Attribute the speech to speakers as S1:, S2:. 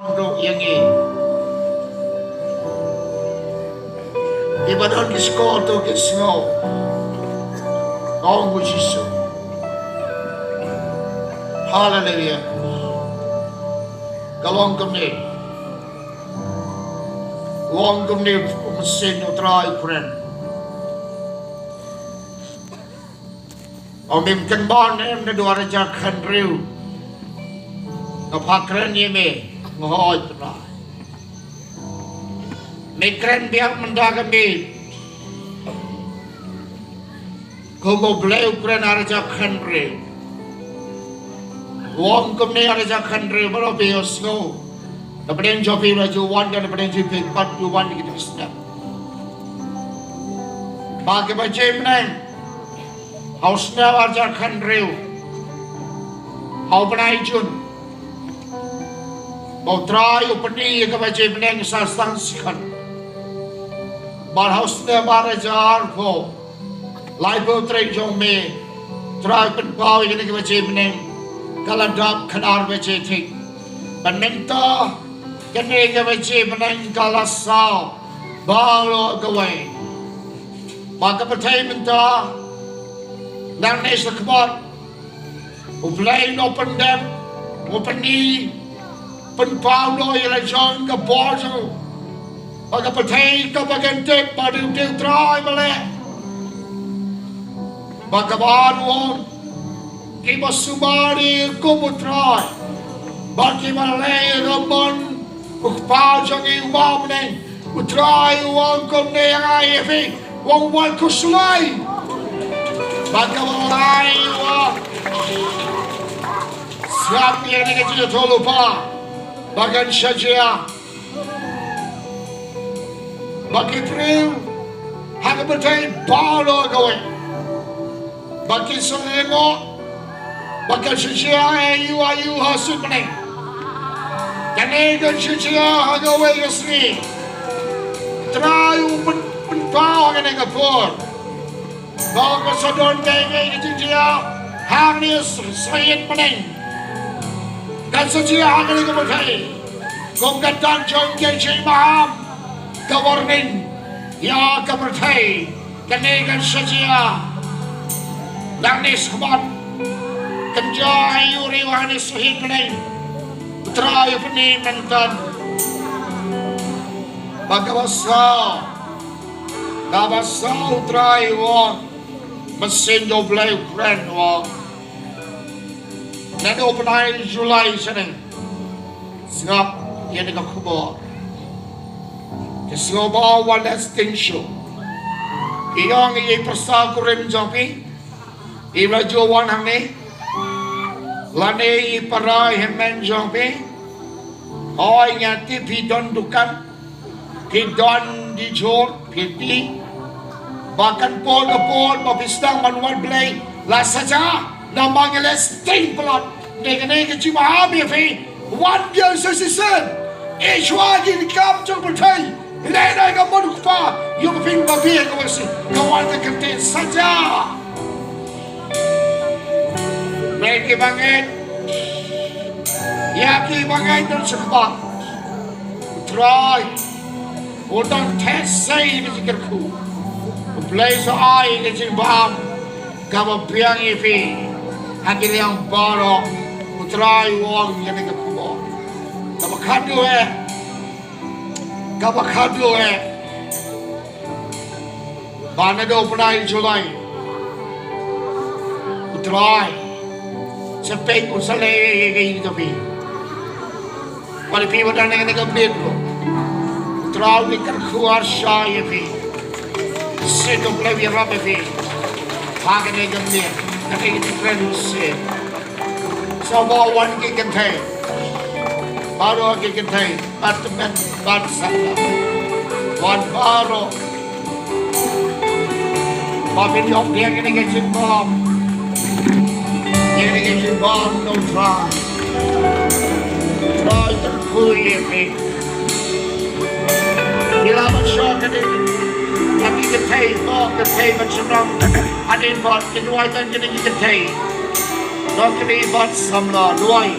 S1: yang ini. Ibadah kisko tu kisno. Kau Yesus. Haleluya. Kalau kami wong kami mesin utrai keren. Omim kenban em na dua raja khandriu. Ngapa keren ye me ngoi tra. Me keren biar mendaga me. Kau boleh keren raja khandriu. Wong kami raja khandriu baru biosno. Dapat jopi raja wan dan dapat jopi pat wan kita sedap. Bagi baca menang. Hausnya warga khandriu, hau benai jun, bau trai upeni ke baca beneng sasang sikan, bar hausnya barajar ko, lai bau trai jong me, trai penpau ini ke baca beneng, kaladap kanar baca tik, penenta kene ke baca beneng kalasau, baroh gawai, maka percaya menta. Dan ni sekebot, uplain open dem, open ni, penpau lo ialah jong ke bojo, bagi petai ke bagian tek pada udah try balik, bagi baru kita sumari kubu try, bagi malay ramon, ukpau jangi uam ni, utray uam kum ni yang ayah wong wal kusulai. Bagaimana siap yang ini kita tahu lupa bagian saja bagi pria hanya berjaya baroh gawe bagi selengok bagi saja ayu hasil meneng dan ini saja gawe asli terayu penpau yang ngapur. Bawa kesadon kaya jingjia, hang ni sayat meneng. Dan sejia hang ni kemudian, kau kata jingjia maham, kewarning, ya kemudian, kenaikan sejia, langnis kemat, kerja ayu riwani sahid meneng, terayu peni mentan, bagawasa, gawasa terayu. Mesin do blai keren wong. Nanti openai Julai sana. Singap yang dekat kubur. Kesoba walas tension. Iyang iye persa kurim jampi. Ira jowan hamne. Lane parai hemen jampi. Oi ngati pidon dukan. Pidon dijor pipi. Bahkan pol ke pol, mabistang manual play, las saja, namanya les ting pelot, dengan cuma habis fi, one girl season, each one in capture bertai, lena yang mau lupa, yang film babi yang masih, kawan terkenal saja. Mereka banget, yaki banget dan sebab, try, untuk tes saya ini fikirku. Place ai ke cimbam kama piang ifi hakil yang baroh utrai wong yang ke kubo kama khadu bana do penai Julai utrai sepek usale ke itu pi pada pi wadane ke bed utrai ni kan keluar syai ifi Sedang lebih rapi, pakai ni gemir, tapi itu keren sih. Semua wan kita kentai, baroh kita kentai, apartemen bangsa, wan baroh, papin yok dia kini kecil bom, no try terkuih ni, bila masuk ni. Tapi ketay macam orang ada buat kedua kan jadi ketay. Dok ni buat samla luai.